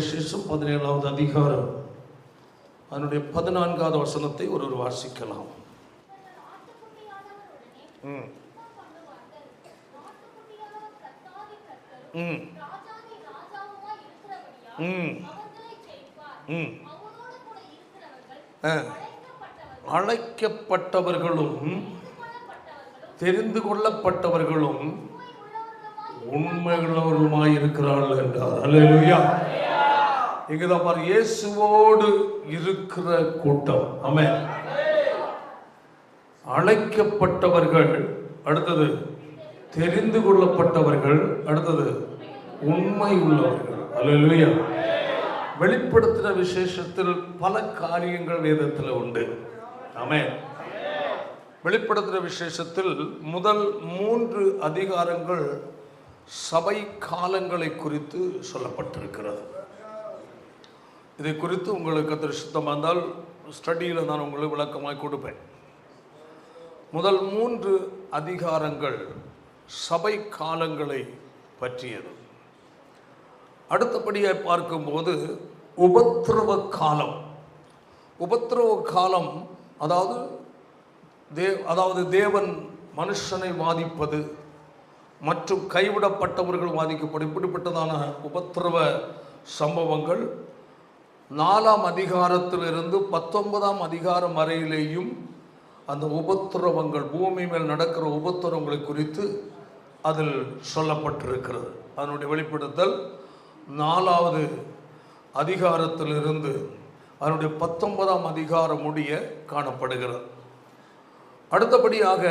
விசேஷம் 17வது அதிகாரம் அதனுடைய 14வது வசனத்தை ஒருவர் வாசிக்கலாம். அழைக்கப்பட்டவர்களும் தெரிந்து கொள்ளப்பட்டவர்களும் உண்மையுள்ளவர்களுமாய் இருக்கிறார்கள் என்றார். அல்லேலூயா. இங்கதான் பாரு, இயேசுவோடு இருக்கிற கூட்டம். ஆமென். அழைக்கப்பட்டவர்கள், அடுத்தது தெரிந்து கொள்ளப்பட்டவர்கள், அடுத்தது உண்மை உள்ளவர்கள். அல்லேலூயா. வெளிப்படுத்தின விசேஷத்தில் பல காரியங்கள் வேதத்தில் உண்டு. ஆமென். வெளிப்படுத்தின விசேஷத்தில் முதல் 3 அதிகாரங்கள் சபை காலங்களை குறித்து சொல்லப்பட்டிருக்கிறது. இதை குறித்து உங்களுக்கு திருஷ்டமாக இருந்தால் ஸ்டடியில் நான் உங்களுக்கு விளக்கமாக கொடுப்பேன். முதல் 3 அதிகாரங்கள் சபை காலங்களை பற்றியது. அடுத்தபடியாக பார்க்கும்போது உபத்திரவ காலம். உபத்திரவ காலம் அதாவது தேவன் மனுஷனை வாதிப்பது மற்றும் கைவிடப்பட்டவர்கள் வாதிக்கப்படும், இப்படிப்பட்டதான உபத்திரவ சம்பவங்கள் 4ஆம் அதிகாரத்திலிருந்து 19ஆம் அதிகாரம் வரையிலேயும் அந்த உபத்திரவங்கள், பூமி மேல் நடக்கிற உபத்திரவங்களை குறித்து அதில் சொல்லப்பட்டிருக்கிறது. அதனுடைய வெளிப்படுத்தல் 4வது அதிகாரத்திலிருந்து அதனுடைய 19ஆம் அதிகாரம் முடிய காணப்படுகிறது. அடுத்தபடியாக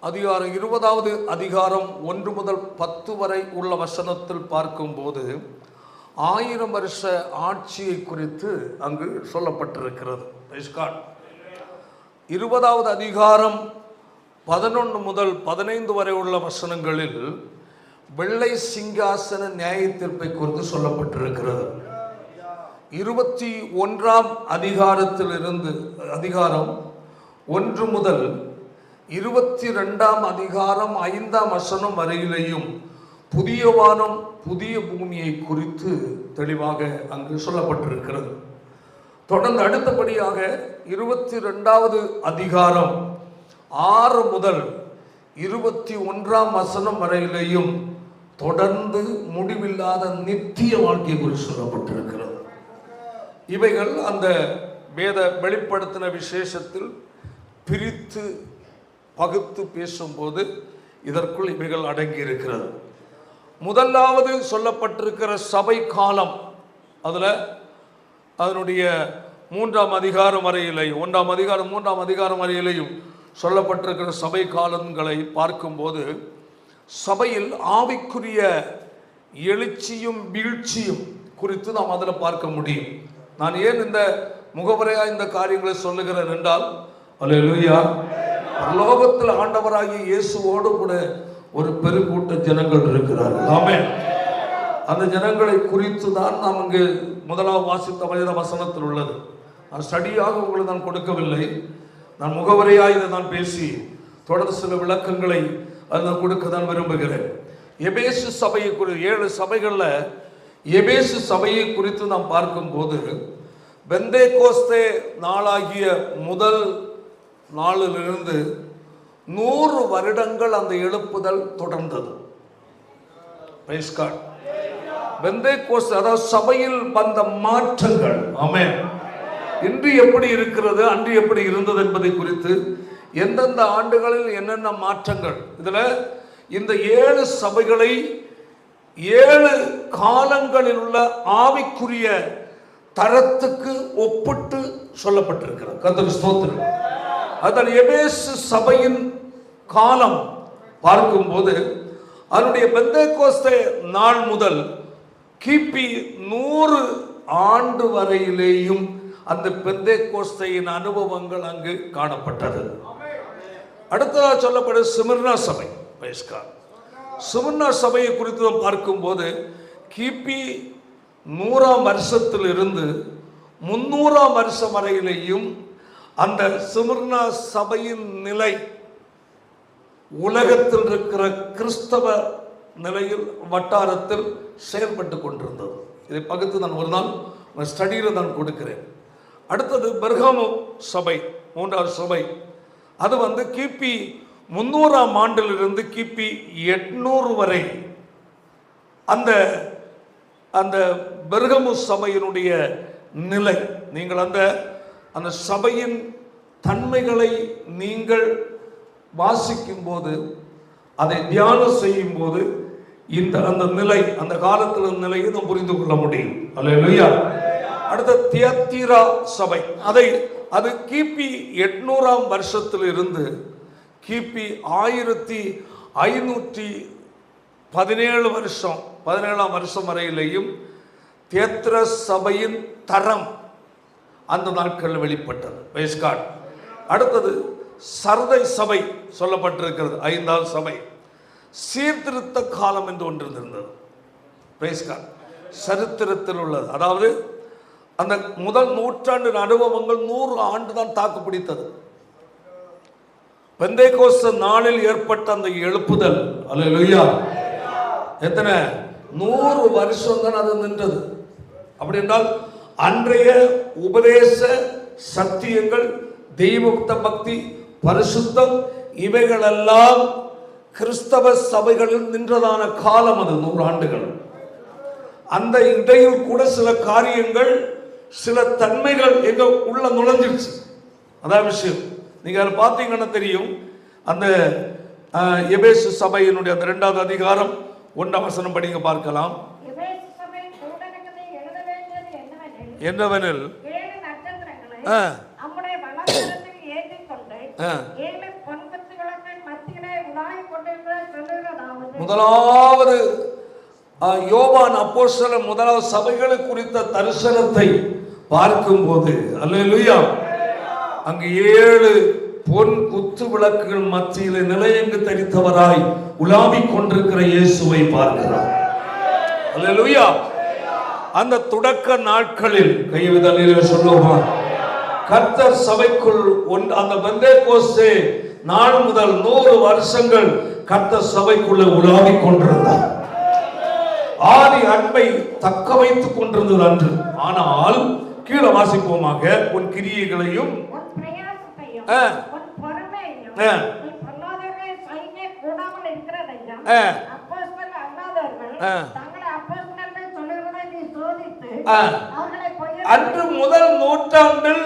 அதிகாரம் 20வது அதிகாரம் 1 முதல் 10 வரை உள்ள வசனத்தில் பார்க்கும்போது 1000 வருஷ ஆட்சியை குறித்து அங்கு சொல்லப்பட்டிருக்கிறது. 20வது அதிகாரம் 11 முதல் 15 வரை உள்ள வசனங்களில் வெள்ளை சிங்காசன நியாய தீர்ப்பை குறித்து சொல்லப்பட்டிருக்கிறது. 21ஆம் அதிகாரத்திலிருந்து அதிகாரம் 1 முதல் 22ஆம் அதிகாரம் 5ஆம் வசனம் வரையிலேயும் புதிய வானம் புதிய பூமியை குறித்து தெளிவாக அங்கு சொல்லப்பட்டிருக்கிறது. தொடர்ந்து அடுத்தபடியாக 22வது அதிகாரம் 6 முதல் 21ஆம் வசனம் வரையிலேயும் தொடர்ந்து முடிவில்லாத நித்திய வாழ்க்கை குறித்து சொல்லப்பட்டிருக்கிறது. இவைகள் அந்த வேத வெளிப்படுத்தின விசேஷத்தில் பிரித்து பகுத்து பேசும்போது இதற்குள் இவைகள் அடங்கி இருக்கிறது. முதலாவது சொல்லப்பட்டிருக்கிற சபை காலம், அதனுடைய 3ஆம் அதிகாரம் வரையிலே 1ஆம் அதிகாரம் 3ஆம் அதிகாரம் வரையிலேயும் சொல்லப்பட்டிருக்கிற சபை காலங்களை பார்க்கும்போது சபையில் ஆவிக்குரிய எழுச்சியும் வீழ்ச்சியும் குறித்து நாம் அதில் பார்க்க முடியும். நான் ஏன் இந்த முகவரையாக இந்த காரியங்களை சொல்லுகிறேன் என்றால், அல்லேலூயா, பரலோகத்தில் ஆண்டவராகிய இயேசுவோடு கூட ஒரு பெருங்கூட்ட ஜனங்கள் இருக்கிறார்கள். ஆமென். அந்த ஜனங்களை குறித்து தான் நாம் இங்கு முதலாவது வாசித்த வேத வசனத்தில் உள்ளது. நான் ஸ்டடியாக உங்களுக்கு நான் கொடுக்கவில்லை, நான் முகவரையாக இதை நான் பேசி தொடர்ந்து சில விளக்கங்களை அதில் கொடுக்க தான் விரும்புகிறேன். எபேசு சபையை குறித்து 7 சபைகளில் எபேசு சபையை குறித்து நாம் பார்க்கும்போது பெந்தேகோஸ்தே நாளாகிய முதல் நாளிலிருந்து 100 வருடங்கள் அந்த எழுப்புதல் தொடர்ந்தது. பெந்தேகோஸ்தே, அதாவது சபையில் வந்த மாற்றங்கள். ஆமென். இன்று எப்படி இருக்கிறது, அன்று எப்படி இருந்தது என்பதை குறித்து எந்தெந்த ஆண்டுகளில் என்னென்ன மாற்றங்கள், இதில் இந்த 7 சபைகளை 7 காலங்களில் உள்ள ஆவிக்குரிய தரத்துக்கு ஒப்பிட்டு சொல்லப்பட்டிருக்கிறது. கர்த்தருக்கு ஸ்தோத்திரம். அதில் எபேசு சபையின் காலம் பார்க்கும்போது அதனுடைய பெந்தேகோஸ்தே நாள் முதல் கிபி 100 ஆண்டு வரையிலேயும் அந்த பெந்தேகோஸ்தேயின் அனுபவங்கள் அங்கு காணப்பட்டது. அடுத்ததாக சொல்லப்படும் சிமிர்னா சபை. சிமிர்னா சபையை குறித்து பார்க்கும்போது கிபி 100ஆம் வருஷத்திலிருந்து 300ஆம் வருஷம் வரையிலேயும் அந்த சிமிர்னா சபையின் நிலை உலகத்தில் இருக்கிற கிறிஸ்தவ நிலையில் வட்டாரத்தில் செயல்பட்டு கொண்டிருந்தது. இதை பகுத்து நான் ஒரு நாள் ஸ்டடியில் நான் கொடுக்கிறேன். அடுத்தது பெர்காமோ சபை, மூன்றாவது சபை. அது கிபி 300ஆம் ஆண்டிலிருந்து கிபி 800 வரை அந்த அந்த பெர்கமு சபையினுடைய நிலை. நீங்கள் அந்த சபையின் தன்மைகளை நீங்கள் வாசிக்கும் போது, அதை தியானம் செய்யும் போது அந்த நிலை, அந்த காலத்தில் நிலையை நாம் புரிந்து கொள்ள முடியும். அல்லேலூயா. அடுத்த தியத்தீரா சபை, அது கிபி 800ஆம் வருஷத்தில் இருந்து கிபி 1517 வருஷம் 17ஆம் வருஷம் வரையிலேயும் தியத்திர சபையின் தரம் அந்த நாட்களில் வெளிப்பட்டது. வைஸ்காட். அடுத்தது சர்தை சபை சொல்லப்பட்டிருக்கிறது, 5ஆவது சபை. சீர்திருத்த காலம் என்று ஒன்று இருந்தது. வைஸ்காட். சரித்திரத்தில் உள்ளது. அதாவது அந்த முதல் நூற்றாண்டு அனுபவங்கள் 100 ஆண்டு தான் தாக்கு பிடித்தது. பெந்தேகோஸ்து நாளில் ஏற்பட்ட அந்த எழுப்புதல், அல்லேலூயா, எத்தனை 100 வருஷம் தான் அது நின்றது. அப்படி என்றால் அன்றைய உபதேச சத்தியங்கள், தெய்வ பக்தி, பரிசுத்தம், இவைகளெல்லாம் கிறிஸ்தவ சபைகளில் நின்றதான காலம் அது 100 ஆண்டுகள். அந்த இடையில் கூட சில காரியங்கள், சில தன்மைகள் எங்க உள்ள நுழைஞ்சிருச்சு. அதான் விஷயம். நீங்க அதை பார்த்தீங்கன்னா தெரியும். அந்த எபேசு சபையினுடைய அந்த 2வது அதிகாரம் 1ஆம் வசனம் படிங்க, பார்க்கலாம். என்னவெனில் முதலாவது யோவான் அப்போஸ்தலன் முதலாவது சபைகளை குறித்த தரிசனத்தை பார்க்கும்போது, அல்லேலூயா, அங்கு 7 பொன் குத்து விளக்குகள் மத்தியில் நிலையங்கு தரித்தவராய் உலாவிக் கொண்டிருக்கிற இயேசுவை பார்க்கிறார். அல்லேலூயா. அந்த தொடக்க நாட்களில் கைவிதலிலே சொல்லுவார், கர்த்தர் சபைக்குள் அந்த பெந்தேகோஸ்தே நாள் முதல் 100 வருஷங்கள் கர்த்தர் சபைக்குள்ள உலாவிக் கொண்டிருந்தார். ஆதி அன்பை தக்க வைத்துக் கொண்டிருந்தது அன்று. ஆனால் கீழே வாசிப்போமாக, உன் கிரியைகளையும் அன்று முதல் நூற்றாண்டில்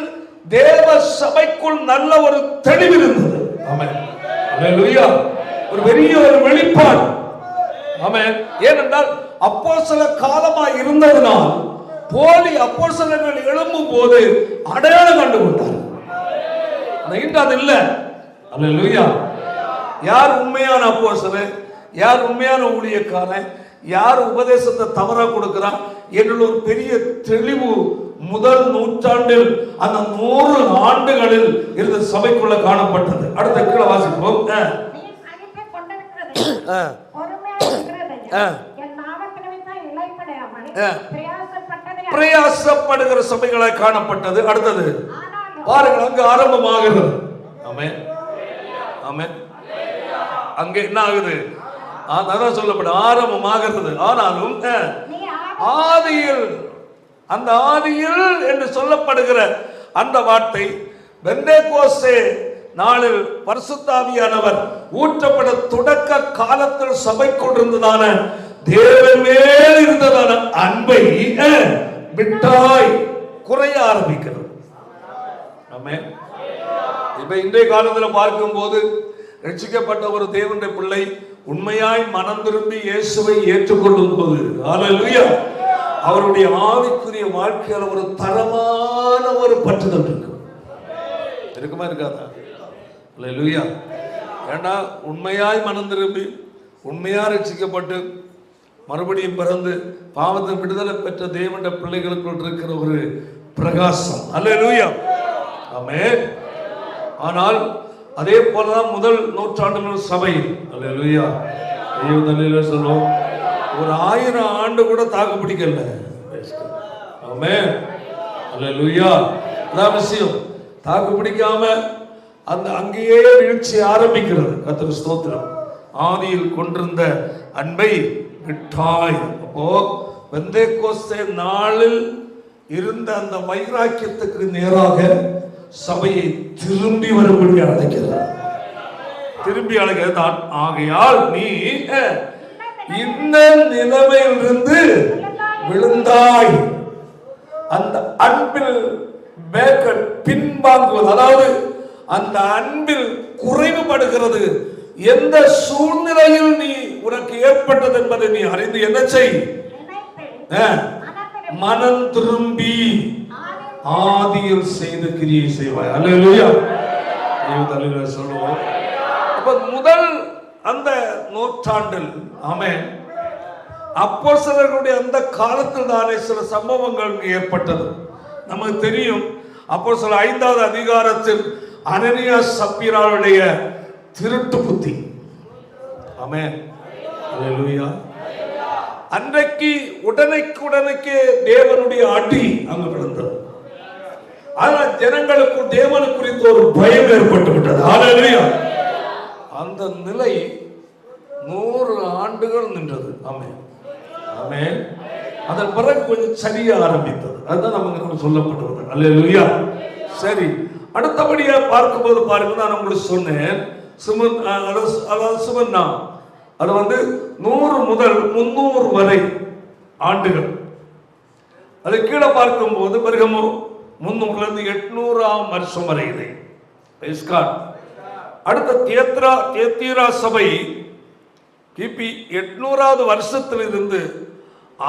தேவ சபைக்குள் நல்ல ஒரு தெளிவு இருந்தது. ஆமென். அல்லேலூயா. ஒரு பெரிய ஒரு வெளிப்பாடு. ஆமென். ஏனென்றால் அப்போஸ்தல காலமாய் இருந்ததனால் போலி அப்போஸ்தலர்கள் எழும்பும் போது அடையாளம் கண்டு கொண்டார். இன்று அது இல்லை. அல்லேலூயா. யார் உண்மையான அப்போஸ்தலன், யார் உண்மையான ஊழியக்காரன், யார் உபதேசத்தை தவறா கொடுக்கிறான் என்ற ஒரு பெரிய தெளிவு முதல் நூற்றாண்டில் அந்த 100 ஆண்டுகளில் இருந்த சபைக்குள்ள காணப்பட்டது. அடுத்த கீழே வாசிப்போம். பிரயாசப்படுகிற சபைகளை காணப்பட்டது. அடுத்தது பாருங்கள், அங்கு ஆரம்பமாகிறது. ஆமென், ஆமென். அங்க என்ன ஆகுது? அதான் சொல்லப்படும், ஆரம்பமாகிறது. ஆனாலும் ஆதியில், அந்த ஆதியில் என்று சொல்லப்படுகிற அந்த வார்த்தை பெந்தேகோஸ்தே நாளில் பரிசுத்த ஆவியானவர் ஊற்றப்பட தொடக்க காலத்தில் சபைக்குள் இருந்ததான தேவன் மேல் இருந்ததான அன்பை விட்டாய் குறைய ஆரம்பிக்கிறது. ஆமென். இப்ப இன்றைய காலத்தில் பார்க்கும் போது ரட்சிக்கப்பட்ட ஒரு தேவனுடைய பிள்ளை உண்மையாய் மனம் திரும்பி இயேசுவை ஏற்றுக்கொள்ளும் போது, அல்லேலூயா, அவருடைய ஆவிக்குரிய வாழ்க்கையில் ஒரு தரமான ஒரு பற்றுதல் இருக்குமா, இருக்காதா? அல்லேலூயா. ஏன்னா உண்மையாய் மனம் திரும்பி உண்மையா ரட்சிக்கப்பட்டு மறுபடியும் பிறந்து பாவத்தை விடுதலை பெற்ற தேவனுடைய பிள்ளைகளுக்குள் இருக்கிற ஒரு பிரகாசம். அல்லேலூயா. ஆமென். ஆனால் அதே போலதான் முதல் நூற்றாண்டு சபை, அல்லேலூயா, சொல்லுவோம், ஒரு 1000 ஆண்டு கூட தாக்கு பிடிக்கல. ஆமென். அல்லேலூயா. அதான் விஷயம். தாக்கு பிடிக்காம அந்த அங்கேயே வீழ்ச்சி ஆரம்பிக்கிறது. கர்த்தருக்கு ஸ்தோத்திரம். ஆதியில் கொண்டிருந்த அன்பை விட்டாய். அப்போ பெந்தேகோஸ்தே நாளில் இருந்த அந்த வைராக்கியத்துக்கு நேராக சபையை திரும்பி வரும்படி அழைக்கிறார். திரும்பி அழைக்கிறார். ஆகையால் நீ இந்த நிலைமையிலிருந்து விழுந்தாய். அந்த அன்பில் பின்வாங்குவது, அதாவது அந்த அன்பில் குறைவுபடுகிறது. எந்த சூழ்நிலையில் நீ உனக்கு ஏற்பட்டது என்பதை நீ அறிந்து என்ன செய்? மனம் திரும்பி ஆதியில் செய்த கிரியை செய்வாய். அல்லேலூயா. சொல்லுவோம். அப்ப முதல் அந்த நூற்றாண்டில் ஆமென் அப்போஸ்தலர்களுடைய அந்த காலத்தில் தானே சில சம்பவங்கள் ஏற்பட்டது. நமக்கு தெரியும். அப்போஸ்தலர் 5வது அதிகாரத்தில் அனனியா சப்பீராவுடைய திருட்டு புத்தி. ஆமென். அல்லேலூயா. அன்றைக்கு உடனே தேவனுடைய அடி அங்கு விழுந்தது. ஆனால் ஜனங்களுக்கு தேவனை குறித்து ஒரு பயம் ஏற்பட்டு விட்டது. அல்லேலூயா. அந்த நிலை 100 ஆண்டுகள் நின்றது. ஆமென். ஆமென். அதன் பிறகு கொஞ்சம் சரியா ஆரம்பித்தது. அதுதான் நமக்கு சொல்லப்படுவது. அல்லேலூயா. சரி, அடுத்தபடியா பார்க்கும்போது பாருங்க, நான் உங்களுக்கு சொன்னேன் சிமன்னா அது 100 முதல் 300 வரை ஆண்டுகள். அது கீழே பார்க்கும்போது பெருகமோ 300 800 வருஷம் வரை இதை. அடுத்த தியத்தீரா சபை கிபி 800வது வருஷத்தில் இருந்து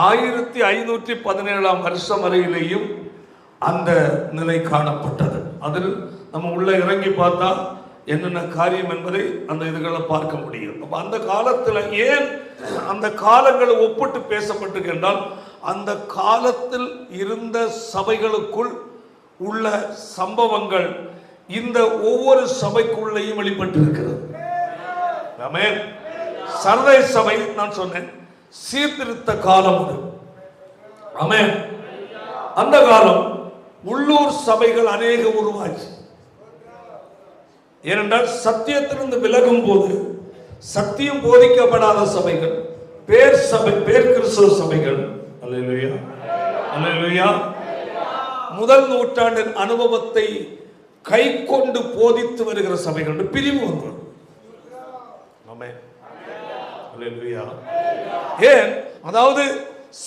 1517 வருஷம் வரையிலேயும் அந்த நிலை காணப்பட்டது. அதில் நம்ம உள்ள இறங்கி பார்த்தா என்னென்ன காரியம் என்பதை அந்த இதுகளை பார்க்க முடியும். அப்ப அந்த காலத்தில் ஏன் அந்த காலங்களை ஒப்பிட்டு பேசப்பட்டு என்றால், அந்த காலத்தில் இருந்த சபைகளுக்குள் உள்ள சம்பவங்கள் இந்த ஒவ்வொரு சபைக்குள்ளேயும் வெளிப்பட்டிருக்கிறது. ஆமென். சர்தை சபை நான் சொன்னேன் சீர்திருத்த காலம் அது. ஆமென். அந்த காலம் உள்ளூர் சபைகள் அநேக உருவாச்சு. ஏனென்றால் சத்தியத்திலிருந்து விலகும் போது சத்தியம் போதிக்கப்படாத சபைகள், பேர் கிறிஸ்தவ சபைகள், அல்லேலூயா அல்லேலூயா, முதல் நூற்றாண்டின் அனுபவத்தை கை கொண்டு போதித்து வருகிற சபைகள் பிரிவு வந்தது. ஆமென். அல்லேலூயா. ஏன்? அதாவது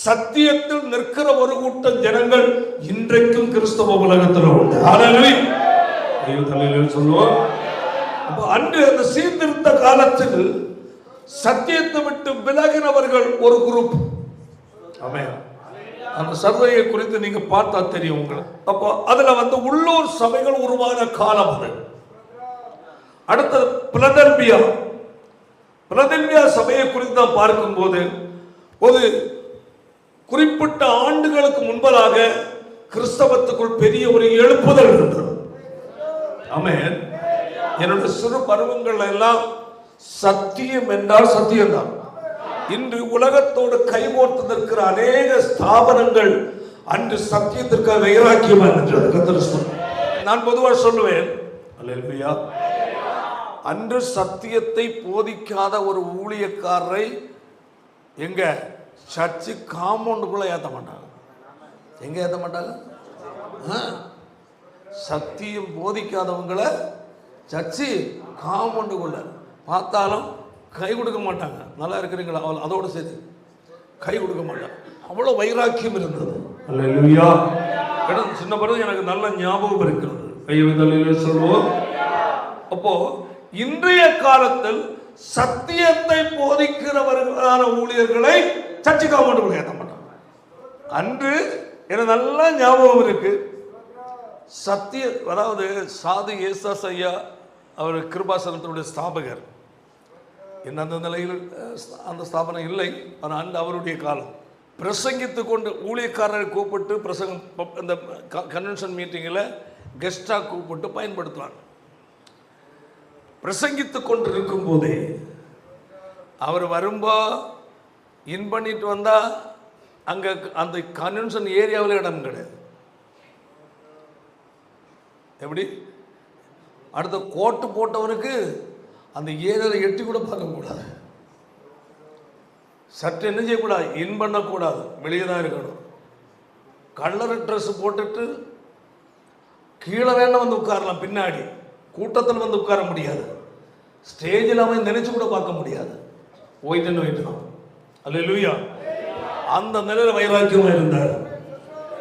சத்தியத்தில் நிற்கிற ஒரு கூட்டம் ஜனங்கள் இன்றைக்கும் கிறிஸ்தவ உலகத்தில் உண்டு. அல்லேலூயா. சொல்லுவோம். அன்று அந்த சீர்திருத்த காலத்தில் சத்தியத்தை விட்டு விலகினவர்கள் ஒரு குரூப். ஆமென். அந்த சர்வையை குறித்து நீங்க பார்த்தா தெரியும் உங்களுக்கு. அப்போ அதுல உள்ளூர் சபைகள் உருவான காலம் அது. அடுத்தது பிலதெல்பியா சபையை குறித்து நாம் பார்க்கும்போது ஒரு குறிப்பிட்ட ஆண்டுகளுக்கு முன்பதாக கிறிஸ்தவத்துக்குள் பெரிய ஒரு எழுப்புதல் இருந்தது. ஆமென். என்னுடைய சிறு பருவங்கள் எல்லாம் சத்தியம் என்றால் சத்தியம்தான். இன்று உலகத்தோடு கைகோர்த்து நிற்கிற அநேக ஸ்தாபனங்கள் அன்று சத்தியத்திற்காக வைராக்கியமா இருந்தது. நான் பொதுவாக சொல்லுவேன், அல்லேலூயா, அன்று சத்தியத்தை போதிக்காத ஒரு ஊழியக்காரரை எங்க சர்ச்சு காம்பவுண்டுக்குள்ள ஏற்ற மாட்டாங்க. எங்க ஏற்ற மாட்டாங்க? சத்தியம் போதிக்காதவங்களை சர்ச்சு காம்பவுண்டுக்குள்ள பார்த்தாலும் கை கொடுக்க மாட்டாங்க. நல்லா இருக்கிறீங்களா? அதோடு சரி கை கொடுக்க மாட்டாங்க. அவ்வளோ வைராக்கியம் இருந்தது. அல்லேலூயா. சின்ன பிறகு எனக்கு நல்ல ஞாபகம் இருக்கிறது. கையை சொல்லுவோம். அப்போ இன்றைய காலத்தில் சத்தியத்தை போதிக்கிறவர்களான ஊழியர்களை சர்ச்சு காம்பவுண்டுக்குள்ள ஏற்ற மாட்டாங்க. அன்று எனக்கு நல்ல ஞாபகம் இருக்கு. சத்திய, அதாவது சாது ஏசாஸ் ஐயா, அவர் கிருபாசனத்தினுடைய ஸ்தாபகர். என்ன அந்த நிலையில் அந்த ஸ்தாபனம் இல்லை. ஆனால் அன்று அவருடைய காலம். பிரசங்கித்து கொண்டு ஊழியக்காரரை கூப்பிட்டு பிரசங்கம், இந்த கன்வென்ஷன் மீட்டிங்கில் கெஸ்டாக கூப்பிட்டு பயன்படுத்துவாங்க. பிரசங்கித்து கொண்டு இருக்கும் போதே அவர் வரும்போ இன் பண்ணிட்டு வந்தா அங்கே அந்த கன்வென்ஷன் ஏரியாவில் இடம் கிடையாது. எப்படி? அடுத்த கோட்டு போட்டவனுக்கு அந்த ஏரியாவில் எட்டி கூட பார்க்க கூடாது. சற்று என்ன செய்யக்கூடாது, இன் பண்ணக்கூடாது, வெளியே தான் இருக்கணும். கலர் ட்ரெஸ் போட்டுட்டு கீழே வேணா வந்து உட்காரலாம், பின்னாடி கூட்டத்தில் வந்து உட்கார முடியாது, ஸ்டேஜில் அவன் நினைச்சு கூட பார்க்க முடியாது. ஒயிட் தான். அல்லேலூயா. அந்த நிலையில் வைராக்கியமா இருந்தார்.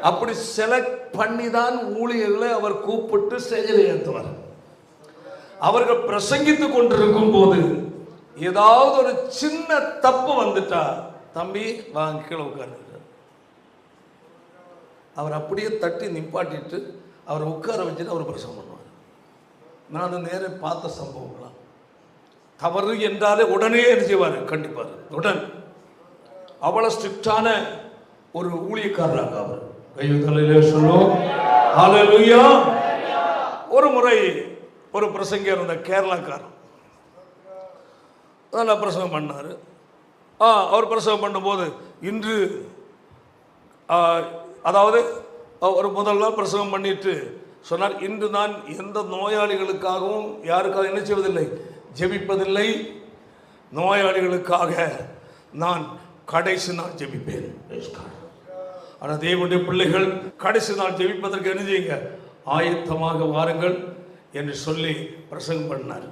அப்படி செலக்ட் பண்ணி தான் ஊழியர்களை அவர் கூப்பிட்டு ஸ்டேஜில் ஏற்றுவார். அவர்கள் பிரசங்கித்துக் கொண்டிருக்கும் போது ஏதாவது ஒரு சின்ன தப்பு வந்துட்டா, தம்பி வாங்க கீழே உட்கார்ந்து, அவர் அப்படியே தட்டி நிப்பாட்டிட்டு அவரை உட்கார வச்சுட்டு அவர் பிரசங்கம் பண்ணுவார். நான் நேரே பார்த்த சம்பவங்களாம். தவறு என்றாலே உடனே என்ன செய்வார், கண்டிப்பார். உடன் அவ்வளவு ஸ்ட்ரிக்டான ஒரு ஊழியக்காரராக அவர். சொல்லுவோம் ஹல்லேலூயா. ஒரு முறை ஒரு பிரசங்கர் இருந்த கேரளாக்காரர் நல்லா பிரசங்கம் பண்ணார். அவர் பிரசங்கம் பண்ணும்போது இன்று அதாவது ஒரு முதல் நாள் பிரசங்கம் பண்ணிட்டு சொன்னார், இன்று நான் எந்த நோயாளிகளுக்காகவும் யாருக்காக என்ன செய்வதில்லை, ஜெபிப்பதில்லை. நோயாளிகளுக்காக நான் கடைசி நாள் ஜெபிப்பேன். ஆனால் தேவனுடைய பிள்ளைகள் கடைசி நாள் ஜெபிப்பதற்கு என்ன செய்யுங்க, ஆயத்தமாக வாருங்கள் என்று சொல்லி பிரசங்கம் பண்ணார்.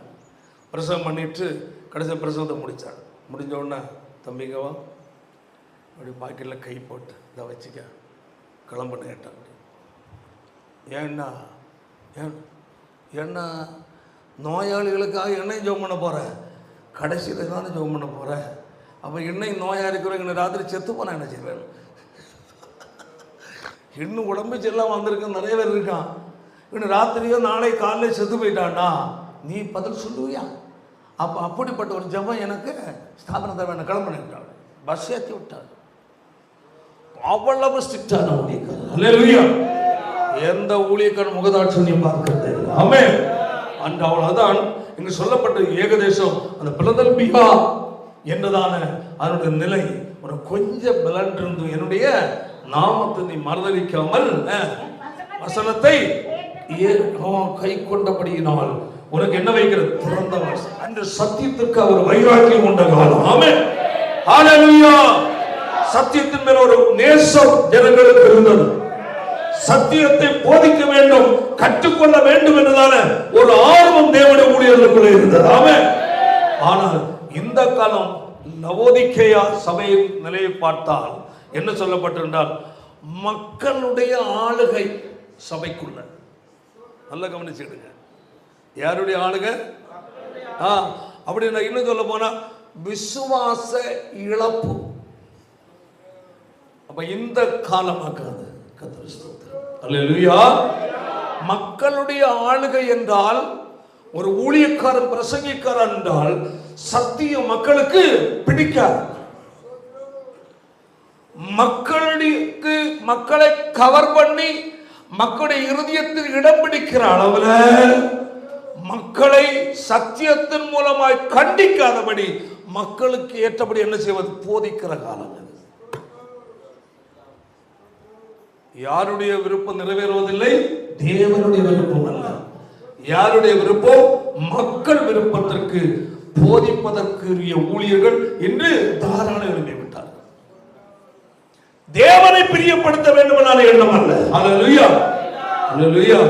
பிரசங்கம் பண்ணிட்டு கடைசி பிரசங்கத்தை முடித்தார். முடிஞ்ச உடனே தம்பிங்கவா அப்படி பாக்கெட்டில் கை போட்டு இதை வச்சுக்க கிளம்புன்னு கேட்டாங்க. ஏன்னா ஏன்னா நோயாளிகளுக்காக என்னையும் ஜெபம் பண்ண போகிறேன், கடைசியில் தானே ஜெபம் பண்ண போகிறேன். அப்போ என்னையும் நோயாக இருக்கிறவங்க ராத்திரி செத்து போனால் என்ன செய்வேன்? இன்னும் உடம்பு செல்லாம் வந்திருக்க நிறைய பேர் இருக்கான். இன்னும் ராத்திரியோ நாளை காலையில் செத்து போயிட்டான்னா நீ பதில் சொல்லுவியா? அப்போ அப்படிப்பட்ட ஒரு ஜெபம் எனக்கு ஸ்தாபனத்தை வேணும் கிளம்பிட்டாள். பஸ் ஏற்றி விட்டாள். அவ்வளவு ஸ்ட்ரிக்டான ஊழியக்காரர். அல்லேலூயா. எந்த ஊழியக்காரன் முகதாட்சணியம் பார்க்கிறது. ஆமென். அண்ட் அவ்வளவுதான் இங்கு சொல்லப்பட்ட ஏகதேசம் அந்த பிலதெல்பியா என்றதான அதனுடைய நிலை ஒரு கொஞ்சம் பலன் இருந்து, என்னுடைய நாமத்தை நீ மறுதலிக்காமல் வசனத்தை கை கொண்டபடியினால் உனக்கு என்ன வைக்கிறது, திறந்த வாசல். அந்த சத்தியத்திற்கு அவர் வைராக்கியம் கொண்ட காலம். ஆமென். ஹல்லேலூயா. சத்தியத்தின் மேல் ஒரு நேசம் ஜனங்களுக்கு இருந்தது. சத்தியத்தை போதிக்க வேண்டும், கற்றுக்கொள்ள வேண்டும் என்றதான ஒரு ஆர்வம் தேவனுடைய ஊழியர்களுக்குள்ளே இருந்தது. ஆமென். ஆனால் இந்த காலம் லவோதிக்கேயா சபையின் நிலையை பார்த்தால் என்ன சொல்லப்பட்டிருந்தால், மக்களுடைய ஆளுகை சபைக்குள்ள. நல்ல கவனிச்சுடுங்க, யாருடைய ஆளுகை? அப்படி இன்னும் சொல்ல போனா விசுவாச இழப்பு. அப்ப இந்த காலமாக்காது. அல்லேலூயா. மக்களுடைய ஆளுகை என்றால் ஒரு ஊழியக்காரன் பிரசங்கிக்காரன் என்றால் சத்தியம் மக்களுக்கு பிடிக்காது. மக்களை கவர் பண்ணி மக்களுடைய இருதயத்தில் இடம் பிடிக்கிற அளவுல மக்களை சத்தியத்தின் மூலமாய் கண்டிக்காதபடி மக்களுக்கு ஏற்றபடி என்ன செய்வது, போதிக்கிற காலம். யாருடைய விருப்பம் நிறைவேறுவதில்லை, தேவனுடைய விருப்பம் அல்ல. யாருடைய விருப்பம், மக்கள் விருப்பத்திற்கு போதிப்பதற்குரிய ஊழியர்கள் என்று தாராள எழுதிவிட்டார். தேவனை பிரியப்படுத்த வேண்டும் என்ற எண்ணம் அல்ல. அல்லேலூயா. அல்லேலூயா.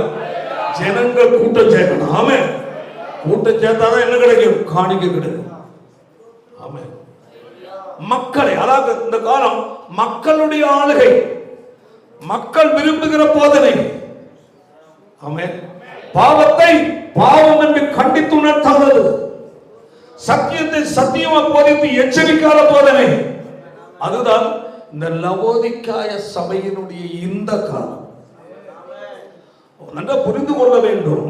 ஜனங்கள் கூட்டம் சேர்க்கணும். ஆமென். கூட்டம் சேர்த்தாதான் என்ன கிடைக்கும், காணிக்கை கிடைக்கும். ஆமென். மக்களை, அதாவது இந்த காலம் மக்களுடைய ஆளுகை, மக்கள் விரும்புகிற போதனை. ஆமென். பாவத்தை பாவம் என்று கண்டித்து உணர்த்தாதது, சத்தியத்தை சத்தியமாக போதித்து எச்சரிக்காத போதனை. அதுதான் இந்த லவோதிக்காய சபையினுடைய இந்த காலம். நன்றாக புரிந்து கொள்ள வேண்டும்.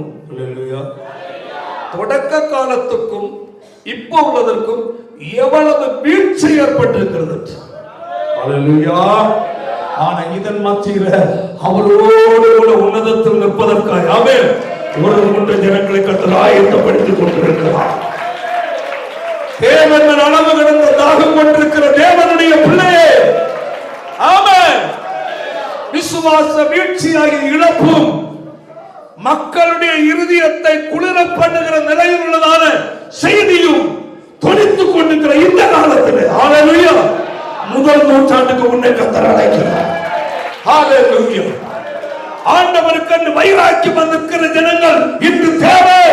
தொடக்க காலத்துக்கும் இப்போ உள்ளதற்கும் எவ்வளவு வீழ்ச்சி ஏற்பட்டிருக்கிறது. அல்லேலூயா. ஆனா இதன் மத்தியில அவரோடு கூட உன்னதத்தில் நிற்பதற்காக ஆமென் ஒரு மூன்று ஜனங்களை கர்த்தர் ஆயத்தப்படுத்திக் கொண்டிருக்கிறார். தேவன் அளவு கடந்த தாகம் கொண்டிருக்கிற தேவனுடைய பிள்ளையே, ஆமென். விசுவாச வீழ்ச்சியாகிய இழப்பும் மக்களுடைய இருதயத்தை குளிர பண்ணுகிற நிலையில் உள்ளதான செய்தியும் தொனித்துக் கொண்டிருக்கிற இந்த காலத்தில், ஹல்லேலூயா, முதல் நூற்றாண்டுக்கு உன்னை கர்த்தர் அழைக்கிறார். ஹalleluya. ஆண்டவருக்கு வைராக்கியம் வந்திருக்கிற ஜனங்கள் இன்று தேவை.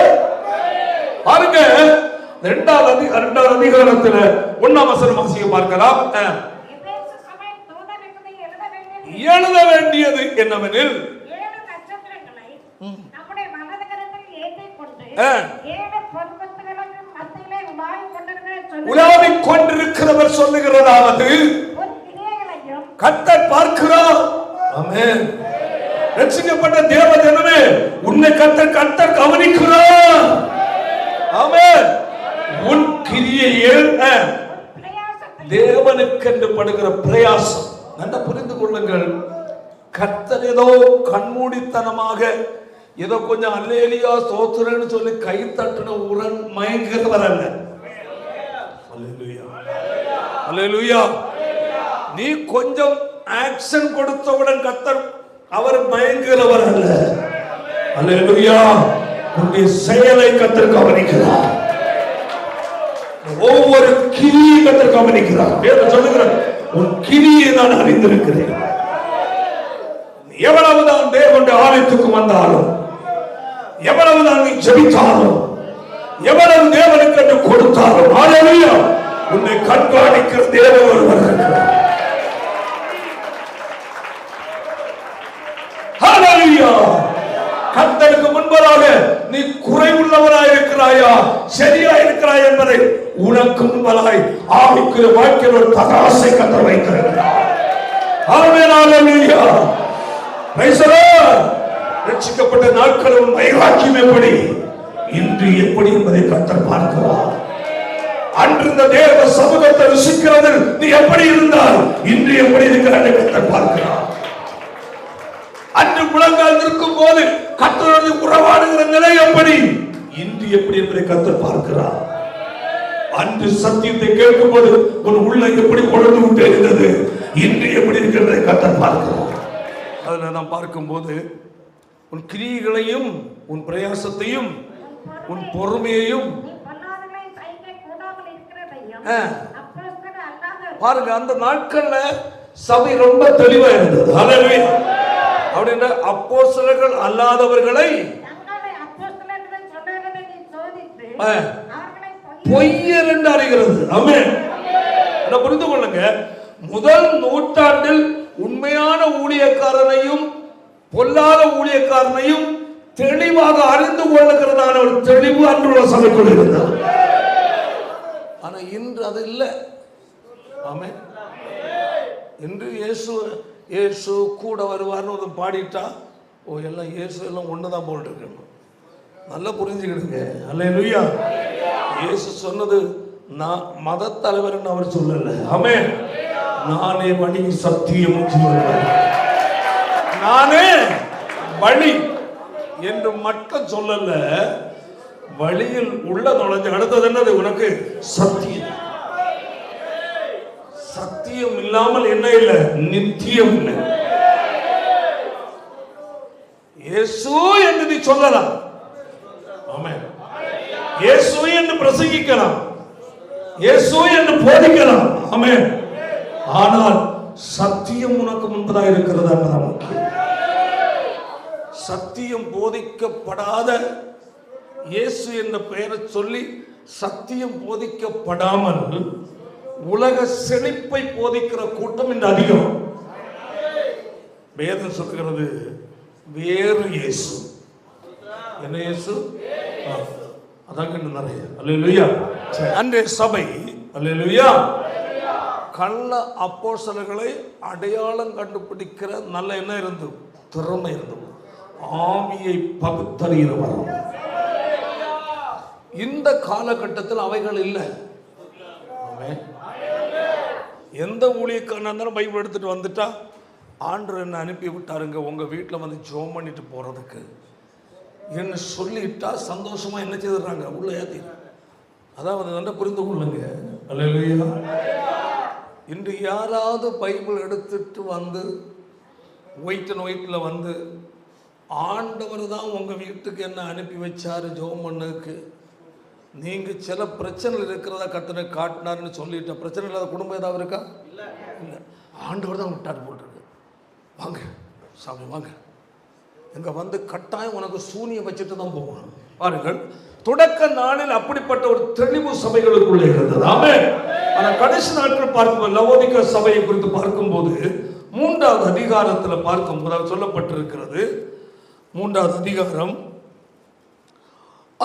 பாருங்க, இரண்டாவது அதிகாரத்துல 1ஆம் வசனம் வாசிக்க பார்க்கலாம். எழுத வேண்டியது என்னவெனில் உலாவிக் கொண்டிருக்கிறவர் சொல்லுகிறதாவது கர்த்தர் பார்க்கிறார். ஆமென். ரட்சிக்கப்பட்ட தேவ ஜனமே, உன்னை கர்த்தர் கவனிக்கிறார். ஆமென். உன் கிரியையில் தேவனுக்கென்று படுகிற பிரயாசம் நல்லா புரிந்து கொள்ளுங்கள். கர்த்தர் ஏதோ கண்மூடித்தனமாக ஏதோ கொஞ்சம் அல்லேலியா ஸ்தோத்திரன்னு சொல்லி கை தட்டுன உடன் மயங்குகிறவர் அல்ல. அல்லேலூயா, அல்லேலூயா. நீ கொஞ்சம் ஆக்ஷன் கொடுத்தவுடன் கர்த்தர் அவர் மயங்குகிறவர் அல்ல. அல்லேலூயா. உன்னுடைய செயலை கர்த்தர் கவனிக்கிறார். ஒவ்வொரு கிரியை கர்த்தர் கவனிக்கிறார். வேதம் சொல்லுகிறது, உன் கிரியை நான் அறிந்திருக்கிறேன். எவ்வளவுதான் தேவனுடைய ஆலயத்துக்கு வந்தாலும், எவ்வளவுதான் நீ ஜெபித்தாலும், எவ்வளவு தேவனுக்கு என்று கொடுத்தாலும், அல்லேலூயா, உன்னை கண்காணிக்கிற தேவன் ஒருவர் இருக்கிறார். அல்லேலூயா. கர்த்தருக்கு முன்பதாக நீ குறைவுள்ளவராய் இருக்கிறாயா, சரியா இருக்கிறாய் என்பதை உனக்கு முன்பதாய் ஆவிக்குரிய வாழ்க்கையில் ஒரு தராசை கர்த்தர் வைத்திருக்கிறார். ஆமென். அல்லேலூயா. Praise the lord. ரட்சிக்கப்பட்ட நாட்களில் வைராக்கியம் எப்படி, இன்று எப்படி என்பதை கர்த்தர் பார்க்கிறார். அன்று இந்த தேவ சமூகத்தை ருசிக்கிறது நீ எப்படி இருந்தால் இன்று எப்படி இருக்கிறாய் கர்த்தர் பார்க்கிறார். அன்று முழங்கால் இருக்கும் போது கர்த்தரோடு உறவாடுகிற நிலை எப்படி, இன்று எப்படி என்பதை கர்த்தர் பார்க்கிறார். அன்று சத்தியத்தை கேட்கும் போது உன் உள்ள எப்படி கொண்டு விட்டு இருந்தது, இன்று எப்படி இருக்கிறதை கர்த்தர் பார்க்கிறார். அதில் நாம் பார்க்கும்போது உன் கிரியைகளையும் உன் பிரயாசத்தையும் உன் பொறுமையையும் பாருங்க. அந்த நாட்கள்ல சபை ரொம்ப தெளிவா இருந்தது. ஹல்லேலூயா. அப்படின்னா அப்போஸ்தலர்கள் அல்லாதவர்களை பொய்யர் என்று அறிகிறது. ஆமென். புரிந்து கொள்ளுங்க, முதல் நூற்றாண்டில் உண்மையான ஊழியக்காரனையும் பொல்லாத ஊழியக்காரனையும் தெளிவாக அறிந்து கொள்ளுகிறதான ஒரு தெளிவு அன்றுள்ள சபைக்குள் இருந்தது. ஆனா இன்று அது இல்லை. ஆமென். இன்று இயேசு கூட வருவார்னு ஒரு பாடிட்டா, ஓ எல்லாம் இயேசு எல்லாம் ஒண்ணுதான் போல் இருக்கணும். நல்லா புரிஞ்சுக்கிடுங்க. அல்லேலூயா. இயேசு சொன்னது நான் மத தலைவர் அவர் சொல்லல. ஆமென். நானே வழி சத்தியம் ஜீவன், நானே வழி என்று மட்டும் சொல்லல, வழியில் உள்ள நுழைஞ்ச அடுத்தது என்னது, உனக்கு சத்தியம். சத்தியம் இல்லாமல் என்ன இல்லை, நித்தியம் இல்லை. இயேசு என்று நீ சொல்லலாம். ஆமென். இயேசு என்று பிரசங்கிக்கலாம், இயேசு என்று போதிக்கலாம். ஆமென். ஆனால் சத்தியம் உனக்கு முன்பதாக இருக்கிறது. சத்தியம் போதிக்கப்படாத இயேசு என்ற பெயரை சொல்லி சத்தியம் போதிக்கப்படாமல் உலக செழிப்பை போதிக்கிற கூட்டம் இந்த அதிகம். வேதம் சொல்கிறது வேறு இயேசு. என்ன இயேசு? அதாங்க நிறைய. அல்லேலூயா. அன்றைய சபை அல்லேலூயா கள்ள அப்போஸ்தலர்களை அடையாளம் கண்டுபிடிக்கிற நல்ல என்ன இருந்தது, திறமை இருந்தது, ஆவியை பகுத்தறிகிற வரம். இந்த காலகட்டத்தில் அவைகள் இல்லை. எந்த ஊழியக்காரனாலும் பைபிள் எடுத்துட்டு வந்துட்டா, ஆண்டவர் என்ன அனுப்பி விட்டாருங்க உங்க வீட்டில் வந்து ஜெபம் பண்ணிட்டு போறதுக்கு என்ன சொல்லிட்டா சந்தோஷமா என்ன செய்துறாங்க, உள்ள ஏத்தி. அதாவது நல்லா புரிந்து கொள்ளுங்க. அல்லேலூயா. இன்று யாராவது பைபிள் எடுத்துட்டு வந்து ஒயிட் அண்ட் ஒயிட்ல வந்து ஆண்டவர் தான் உங்க வீட்டுக்கு என்ன அனுப்பி வச்சாரு ஜெபம் பண்ணுக்கு, நீங்க சில பிரச்சனை இருக்கிறதா கர்த்தரை காட்டினார்னு சொல்லிட்ட, பிரச்சனை இல்லாத குடும்பம் ஏதாவது இருக்கா? ஆண்டவர் தான் விட்டார் போட்டிருக்கு. வாங்க சாமி வாங்க, எங்க வந்து கட்டாயம் உனக்கு சூனியம் வச்சுட்டு தான் போவாங்க. பாருங்கள், தொடக்க நாளில் அப்படிப்பட்ட ஒரு தெளிவு சபைகளுக்குள்ளே இருந்தது. ஆமென். ஆனால் கடைசி நாட்கள் பார்க்கும்போது லவோதிக்கா சபையை குறித்து பார்க்கும்போது 3வது அதிகாரத்தில் பார்க்கும்போது சொல்லப்பட்டிருக்கிறது. 3வது அதிகாரம்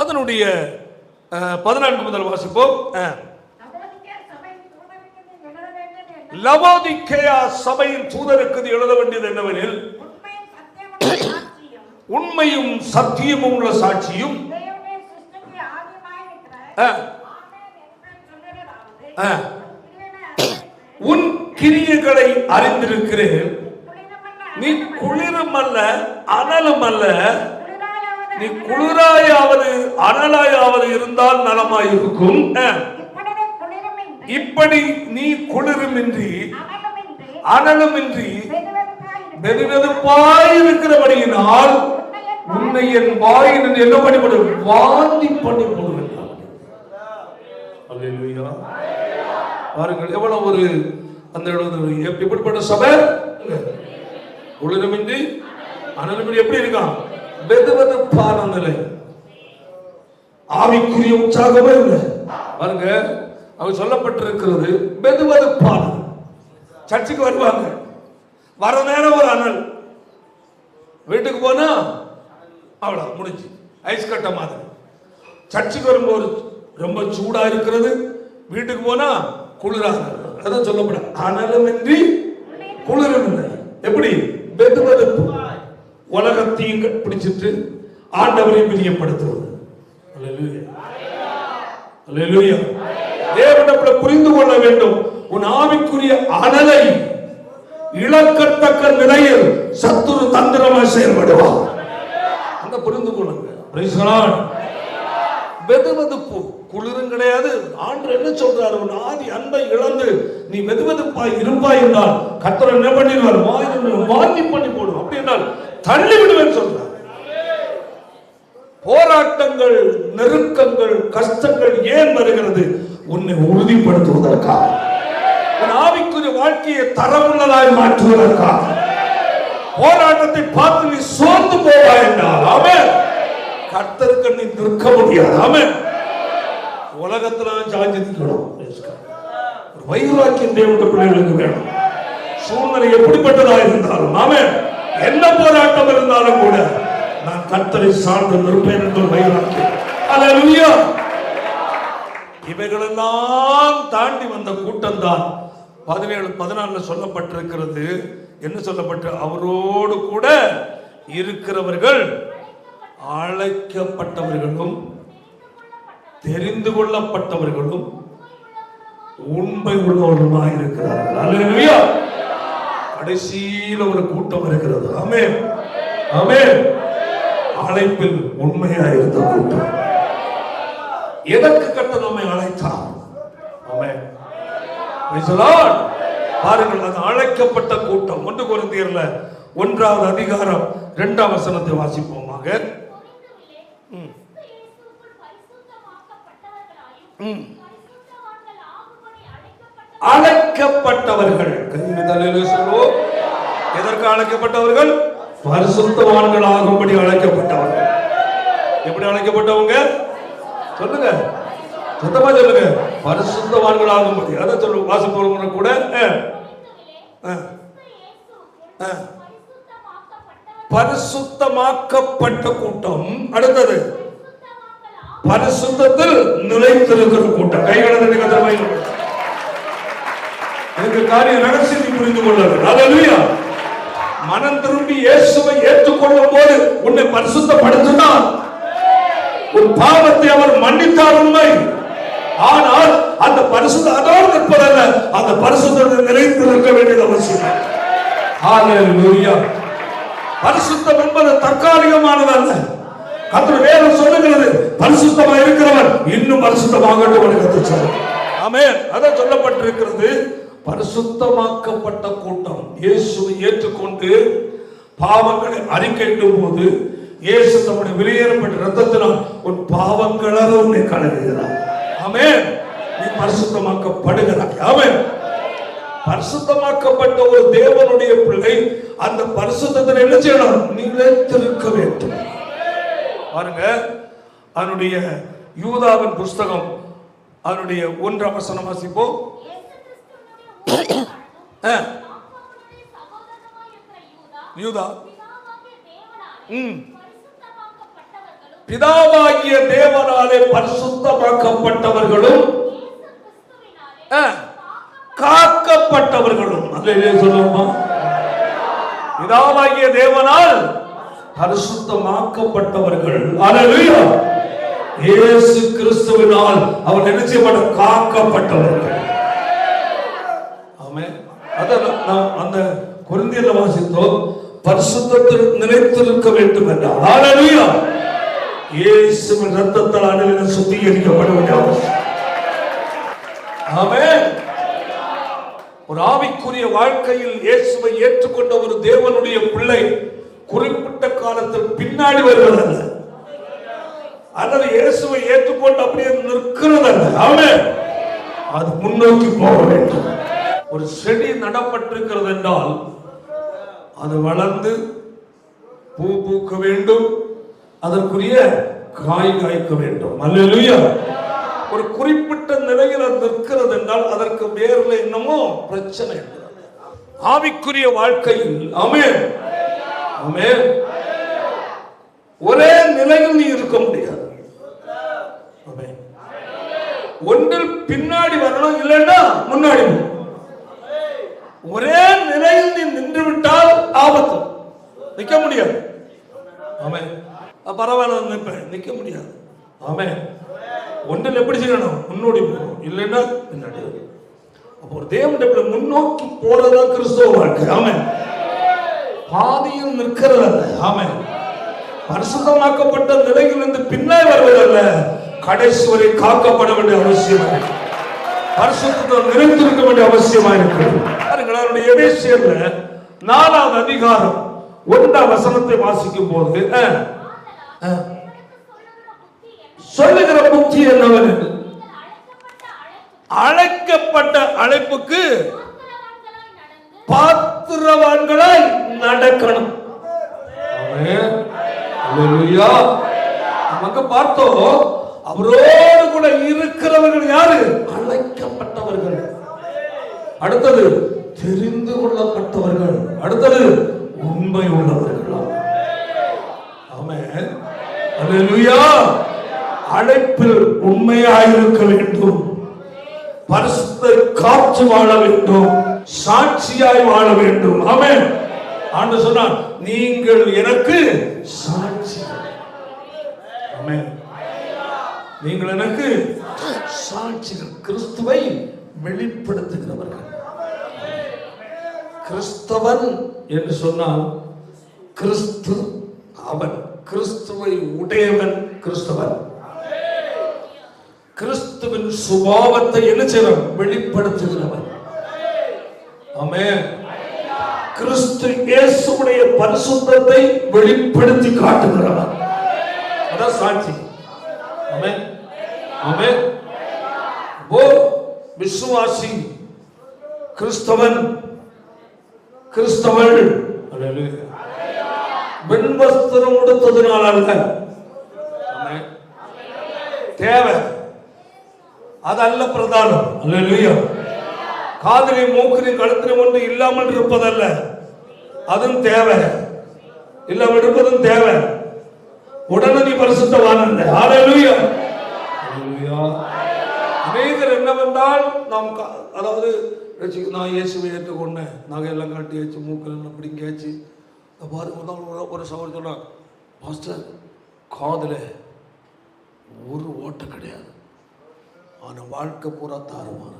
அதனுடைய 14 முதல் வாசிப்போம். லவோதிக்கேயா சபையின் தூதருக்கு எழுத வேண்டியது என்னவெனில், உண்மையும் சத்தியமும் உள்ள சாட்சியும் உன் கிரியைகளை அறிந்திருக்கிறேன். நீ குளிரும் அல்ல அனலும் அல்ல, நீ குளிராயாவது அனலாயாவது இருந்தால் நலமாயிருக்கும். இப்படி நீ குளிருமின்றி அனலுமின்றி வெதுவெதுப்பாயிருக்கிறபடியினால் உன்னை என் வாயின் என்ன பண்ணிவிடும், வாந்தி பண்ணி போடுவேன். அல்லேலூயா. பாருங்கள் எவ்வளவு ஒரு அந்த எப்படிப்பட்ட சபை, குளிருமின்றி அனலுமின்றி எப்படி இருக்கான், வெதுவெதுப்பான நிலை, ஆவிக்குரிய உற்சாகமே இல்லை. பாருங்க, அவர் சொல்லப்பட்டிருக்கிறது வெதுவெதுப்பான. சர்ச்சுக்கு வருவாங்க, வர நேரம் ஒரு அனல், வீட்டுக்கு போனா அவ்வளோ முடிஞ்சு ஐஸ் கட்ட மாதிரி. சர்ச்சுக்கு வரும்போது ரொம்ப சூடா இருக்கிறது, வீட்டுக்கு போனா குளிராக. அதான் சொல்லப்பட அனலுமின்றி குளிரும் இல்லை. எப்படி வெதுவெதுப்பு, உலகத்தையும் பிடிச்சிட்டு ஆண்டவரையும் பிரியப்படுத்துவது. அல்லேலூயா. தேவனிடத்தில் புரிந்து கொள்ள வேண்டும், உன் ஆவிக்குரிய அனலை இழக்கத்தக்க நிலையில் சத்துரு தந்திரமாக செயல்படுவார். அந்த புரிந்து கொள்ளுங்க. வெதுவெதுப்பு குளிரும் கிடையாது. ஆண்டவர் என்ன சொல்றாரு, உன் ஆதி அன்பை இழந்து நீ வெதுவெதுப்பாய் இருப்பாய் என்றால் கர்த்தர் என்ன பண்ணிடுவார், வாந்தி பண்ணி போடுவோம். அப்படி என்றால் தள்ளி விடுவேன் சொல்றார். போராட்டங்கள், நெருக்கங்கள், கஷ்டங்கள் ஏன் வருகிறது, உன்னை உறுதிப்படுத்துவதற்காக, உன் ஆவிக்குரிய வாழ்க்கையை தரமுள்ளதாய் மாற்றுவதற்காக. போராட்டத்தை பார்த்து நீ சோர்ந்து போவாய் என்றால் ஆமென், கர்த்தருக்கு நீ நிற்க முடியாது. ஆமென். உலகத்துல சாஞ்சி நிற்கணும். ஒரு வைராக்கியம் தேவனுடைய பிள்ளைகளுக்கு வேணும். சூழ்நிலை எப்படிப்பட்டதா இருந்தாலும் ஆமென், என்ன போராட்டம் இருந்தாலும் கூட நான் கர்த்தரை சார்ந்து நிற்பேன் என்ற வைராக்கியம். அல்லேலூயா. இவைகளெல்லாம் தாண்டி வந்த கூட்டம் தான் 17-14 சொல்லப்பட்டிருக்கிறது. என்ன சொல்லப்பட்டு, அவரோடு கூட இருக்கிறவர்கள் அழைக்கப்பட்டவர்களும் தெரிந்து கொள்ளப்பட்டவர்களும் உண்மை உள்ளவர்களுமாக இருக்கிறார்கள். அல்லேலூயா. கடைசியில் ஒரு கூட்டம் இருக்கிறது. ஆமென், ஆமென். அழைப்பில் உண்மையாக இருந்த கூட்டம். எதற்கு கர்த்தர் நம்மை அழைத்தார்? ஆமென். பாருங்கள், அது அழைக்கப்பட்ட கூட்டம். 1 கொரிந்தியர்ல 1வது அதிகாரம் 2ஆம் வசனத்தை வாசிப்போமாக. அழைக்கப்பட்டவர்கள், சொல்லுவோம். எதற்கு அழைக்கப்பட்டவர்கள்? பரிசுத்தவான்கள் ஆகும்படி அழைக்கப்பட்டவர்கள். எப்படி அழைக்கப்பட்டவங்க சொல்லுங்க, சுத்தமா சொல்லுங்க. பரிசுத்தவான்கள் ஆகும்படி. அதை சொல்லுவோம். வாசிப்பவங்க கூட பரிசுத்தமாக்கப்பட்ட கூட்டம். அடுத்தது பரிசுத்தத்தில் நிலைத்திருக்கிற கூட்டம். கைகளை எனக்கு காரிய ரகசியத்தை புரிந்து கொள்ளுங்கள். அல்லேலூயா. மனம் திரும்பி இயேசுவை ஏற்றுக்கொள்ளும் போது உன்னை பரிசுத்தப்படுத்தினார். உன் பாவத்தை அவர் மன்னித்தார் உண்மை. ஆனால் அந்த பரிசுத்த அதோடு நிற்பதல்ல, அந்த பரிசுத்தத்தில் நிலைத்திருக்க வேண்டியது அவசியம். ஹல்லேலூயா. பரிசுத்தம் என்பது தற்காலிகமானதல்ல. கர்த்தர் வேதம் சொல்லுகிறது, பரிசுத்தமாக இருக்கிறவர் இன்னும் பரிசுத்தமாகட்டும் என்று கர்த்தர் சொல்றார். ஆமென். அத சொல்லப்பட்டிருக்கிறது. பரிசுத்தமாக்கப்பட்ட கூட்டம் இயேசுவை ஏற்றுக்கொண்டு பாவங்களை அறிக்கையிடும் போது இயேசு தம்முடைய வெளியேறப்பட்ட இரத்தத்தினால் உன் பாவங்களை உன்னை கழுவுகிறார். ஆமென். நீ பரிசுத்தமாக்கப்படுகிறாய். ஆமென். பரிசுத்தமாக்கப்பட்ட ஒரு தேவனுடைய பிள்ளை அந்த பரிசுத்தத்தில் என்ன செய்யணும்? நிலைத்திருக்க வேண்டும். பாருங்க, அதனுடைய யூதாவின் புஸ்தகம் அதனுடைய 1ஆம் வசனம் வாசிப்போம். யூதா பிதாவாகிய தேவனாலே பரிசுத்தமாக்கப்பட்டவர்களும் காக்கப்பட்டவர்களும். சொல்லுமா? பிதாவாகிய தேவனால் பரிசுத்தமாக்கப்பட்டவர்கள். அல்லேலூயா. இயேசு கிறிஸ்துவினால் அவர் நிச்சயமாக காக்கப்பட்டவர்கள். ஆமென். அதான் நாம் அந்த கொரிந்தியர்ல வாசித்தோம், பரிசுத்தத்தில் நிலைத்திருக்க வேண்டும் என்றார். அல்லேலூயா. இயேசுவின் இரத்தத்தால் அனைவரும் சுத்திகரிக்கப்பட வேண்டும். ஆமென். ஒரு ஆவிக்குரிய வாழ்க்கையில் இயேசுவை ஏற்றுக்கொண்ட ஒரு தேவனுடைய பிள்ளை குறிப்பிட்ட காலத்தில் பின்னாடி வருவதல்ல, அல்லது இயேசுவை ஏற்றுக்கொண்டு அப்படியே நிற்கிறதல்ல. ஆமென். அது முன்னோக்கி போக வேண்டும். ஒரு செடி நடப்பட்டிருக்கிறது என்றால் அது வளர்ந்து பூ பூக்க வேண்டும், அதற்குரிய காய் காய்க்க வேண்டும். அல்லேலூயா. ஒரு குறிப்பிட்ட நிலையில் அது நிற்கிறது என்றால் அதற்கு வேர்ல என்னமோ பிரச்சனை இருக்கிறது. ஆவிக்குரிய வாழ்க்கையில் ஆமென் ஆமென் ஒரே நிலையில் நீ இருக்க முடியாது. ஆமென். ஒன்றில் பின்னாடி வரணும், இல்லைன்னா முன்னாடி. ஒரே நிலையில் நீ நின்று விட்டால் ஆபத்து, நிக்க முடியாது. ஆமென். பரவாயில்ல, நிக்க முடியாது. ஆமென். ஒன்றில் எப்படி செய்யணும்? முன்னோடி போகணும், இல்லைன்னா பின்னாடி. அப்போ ஒரு தேவனுடைய முன்னோக்கி போறதுதான் கிறிஸ்தவ வாழ்க்கை. ஆமென். பாதியில் நிற்கிறதல்ல. ஆமென். பரிசுத்தமாக்கப்பட்ட நிலையிலிருந்து பின்னாடி வருவதல்ல, கடைசி வரை காக்கப்பட வேண்டிய அவசியம், பரிசுத்தம் நிறைந்திருக்க வேண்டிய அவசியமா இருக்கிறது. எபேசியர்ல 4ஆம் அதிகாரம் 1ஆம் வசனத்தை வாசிக்கும் போது சொல்லுகிற புத்தி என்னவென்று, அழைக்கப்பட்ட அழைப்புக்கு பாத்திரவான்களாய் நடக்கணும். நமக்கு பார்த்தோம், அவரோடு கூட இருக்கிறவர்கள் யாரு? அழைக்கப்பட்டவர்கள். அடுத்தது தெரிந்து கொள்ளப்பட்டவர்கள். அடுத்தது உண்மை உள்ளவர்கள். ஆமென். அல்லேலூயா. அழைப்பில் உண்மையாயிருக்க வேண்டும், பரிசுத்த காற்று வாழ வேண்டும், சாட்சியாய் வாழ வேண்டும். ஆமென். ஆண்டவர் சொன்னார், நீங்கள் எனக்கு சாட்சி. ஆமென். நீங்கள் எனக்கு சாட்சிகள். கிறிஸ்துவை வெளிப்படுத்துகிறவர்கள். கிறிஸ்தவன் என்று சொன்னால் கிறிஸ்து அவன், கிறிஸ்துவை உடையவன் கிறிஸ்தவன். கிறிஸ்துவின் சுபாவத்தை என்ன செய்யணும்? வெளிப்படுத்துகிறவன். ஆமென். கிறிஸ்து இயேசுவுடைய பரிசுத்தத்தை வெளிப்படுத்தி காட்டுகிறவன். அதான் சாட்சி. ஆமென் ஆமென். விசுவாசி கிறிஸ்தவன் கிறிஸ்தவள் வெண்வஸ்திரம் உடுத்ததுனால் அல்ல, தேவை அதல்ல பிரதானம். அல்லேலூயா. காதிலே மூக்கிலே கழுத்திலே ஒன்று இல்லாமல் இருப்பதல்ல, அதுவும் தேவை. இல்லாமல் இருப்பதும் தேவை. உடனடி பரிசுத்தவான் அல்ல. அல்லேலூயா. அநேகர் என்னவென்றால் நாம் அதாவது நான் இயேசுவை ஏற்றுக்கொண்டேன், நாங்கள் எல்லாம் கட்டி வச்சு மூக்கில் பிடிங்காச்சு பாருங்க. ஒரு சகோதரர் சொன்னா, பாஸ்டர் காதில் ஒரு ஓட்டை கிடையாது, ஆனால் வாழ்க்கை பூரா தாறுமாறு.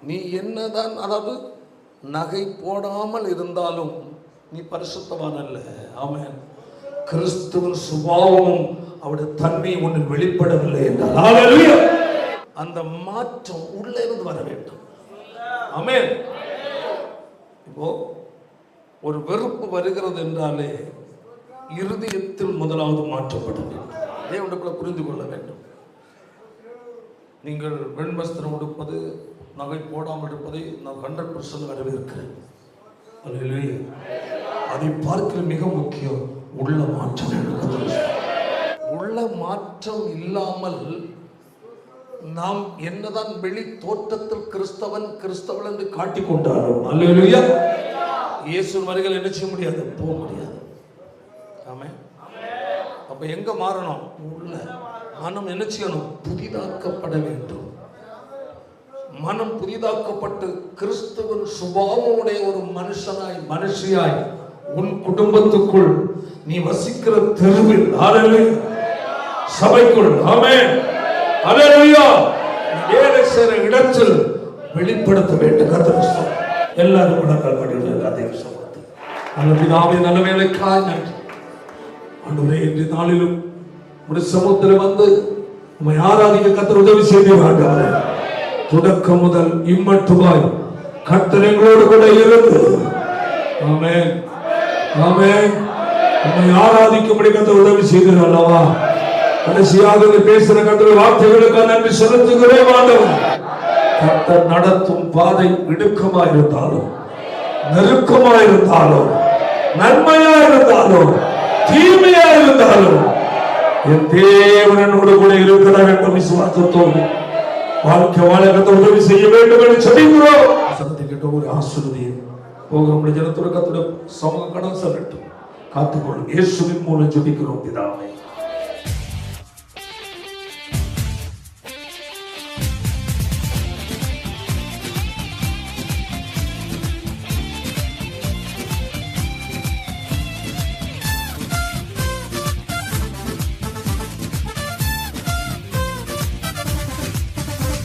நீ என்னதான், அதாவது நகை போடாமல் இருந்தாலும் நீ பரிசுத்தவான் அல்ல. ஆமென். கிறிஸ்துவின் சுபாவமும் அவருடைய தன்மை ஒன்று வெளிப்படவில்லை என்றால் அந்த மாற்றம் உள்ளே இருந்து வர வேண்டும். ஆமென். இப்போ ஒரு வெறுப்பு வருகிறது என்றாலே இருதயத்தில் முதலாவது மாற்றப்பட வேண்டும். தேவனுக்குள்ள புரிந்து கொள்ள வேண்டும். நீங்கள் வெண்வஸ்திரம் உடுப்பது, நகை போடாமல் இருப்பதை நான் 100% வரவேற்கிறேன். அல்லேலூயா. அதை பார்க்கிற மிக முக்கியம் உள்ள மாற்றம். உள்ள மாற்றம் இல்லாமல் நாம் என்னதான் வெளி தோற்றத்தில் கிறிஸ்தவன் என்று காட்டிக் கொண்டாலும், அல்லேலூயா, இயேசு வருகையில் என்ன செய்ய முடியாது, போக முடியாது. ஆமென். அப்ப எங்க மாறணும்? உள்ள மனம் என்ன செய்யணும்? புதிதாக்கப்பட வேண்டும். மனம் புதிதாக்கப்பட்டு கிறிஸ்துவின் சுபாவமுடைய ஒரு மனுஷியாய் உன் குடும்பத்துக்குள், நீ வசிக்கிற தெருவில், ஹல்லேலூயா, சபைக்குள், ஆமென், ஹல்லேலூயா, வேலை செய்கிற இடத்தில் வெளிப்படுத்த வேண்டும். கர்த்தர் எல்லாரும் முழங்கால் படிகள் அதே சமத்து. நல்ல பிதாவே, நல்ல வேலைக்காய் நன்றி ஆண்டவரே. இன்றைய நாளிலும் ஒரு சமுத்திரம் வந்து உம்மை ஆராதிக்க கர்த்தர் உதவி செய்தீர்கள். தொடக்கம் முதல் இம்மட்டுமாய் கர்த்தர் எங்களோடு கூட இருந்து, ஆமென், ஆமென், உம்மை ஆராதிக்கும்படி கர்த்தர் உதவி செய்தீர்கள் அல்லவா. கடைசியாக பேசுற கர்த்தர் வார்த்தைகளுக்கு நன்றி செலுத்துகிறேன். ஆண்டவர் கர்த்தர் நடத்தும் பாதை இடுக்கமாயிருந்தாலும், நெருக்கமாயிருந்தாலும், நன்மையாயிருந்தாலும், தீமையாயிருந்தாலும், என் தேவன் என்னோடு கூட இருக்கிறார் என்ற விசுவாசத்தோடு வாழ்க்கை வாழ கர்த்தர் உதவி செய்ய வேண்டும் என்று சொல்லுகிறோம். சத்தத்தை கேட்ட ஒரு ஆசீர்வதியை போக நம்முடைய ஜனத்தோட கர்த்தர் சமூக கடன் சொல்லட்டும். காத்துக்கொள்ளும். இயேசுவின் மூலம் ஜெபிக்கிறோம் பிதாவே.